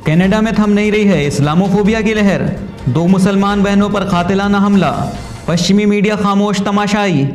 Canada में थम नहीं रही है इस्लामोफोबिया की लहर। 2 मुसलमान बहनों पर कातिलाना हमला, पश्चिमी मीडिया खामोश तमाशाई।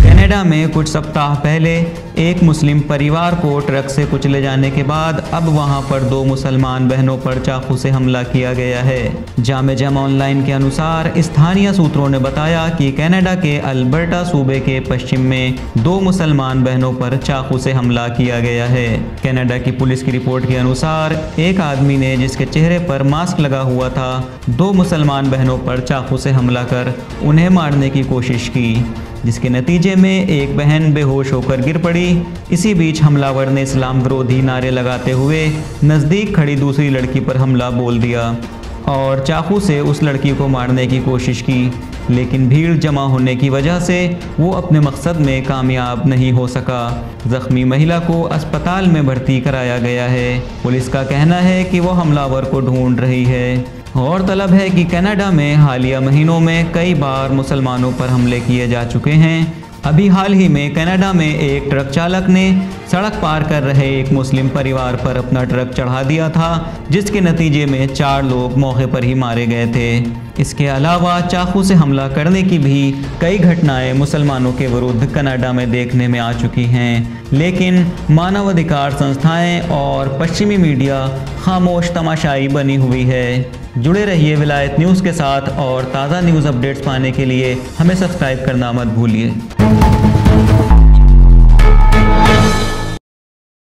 कनाडा में कुछ सप्ताह पहले एक मुस्लिम परिवार को ट्रक से कुचले जाने के बाद अब वहां पर 2 मुसलमान बहनों पर चाकू से हमला किया गया है। जामे जम ऑनलाइन के अनुसार स्थानीय सूत्रों ने बताया कि कनाडा के अल्बर्टा सूबे के पश्चिम में 2 मुसलमान बहनों पर चाकू से हमला किया गया है। कनाडा की पुलिस की रिपोर्ट के अनुसार एक आदमी ने, जिसके चेहरे पर मास्क लगा हुआ था, 2 मुसलमान बहनों पर चाकू से हमला कर उन्हें मारने की कोशिश की, जिसके नतीजे में एक बहन बेहोश होकर गिर पड़ी। इसी बीच हमलावर ने इस्लाम विरोधी नारे लगाते हुए नज़दीक खड़ी दूसरी लड़की पर हमला बोल दिया और चाकू से उस लड़की को मारने की कोशिश की, लेकिन भीड़ जमा होने की वजह से वो अपने मकसद में कामयाब नहीं हो सका। जख्मी महिला को अस्पताल में भर्ती कराया गया है। पुलिस का कहना है कि वो हमलावर को ढूंढ रही है। गौरतलब है कि कनाडा में हालिया महीनों में कई बार मुसलमानों पर हमले किए जा चुके हैं। अभी हाल ही में कनाडा में एक ट्रक चालक ने सड़क पार कर रहे एक मुस्लिम परिवार पर अपना ट्रक चढ़ा दिया था, जिसके नतीजे में 4 लोग मौके पर ही मारे गए थे। इसके अलावा चाकू से हमला करने की भी कई घटनाएं मुसलमानों के विरुद्ध कनाडा में देखने में आ चुकी हैं, लेकिन मानवाधिकार संस्थाएं और पश्चिमी मीडिया खामोश तमाशाई बनी हुई है। जुड़े रहिए विलायत न्यूज़ के साथ और ताज़ा न्यूज़ अपडेट्स पाने के लिए हमें सब्सक्राइब करना मत भूलिए।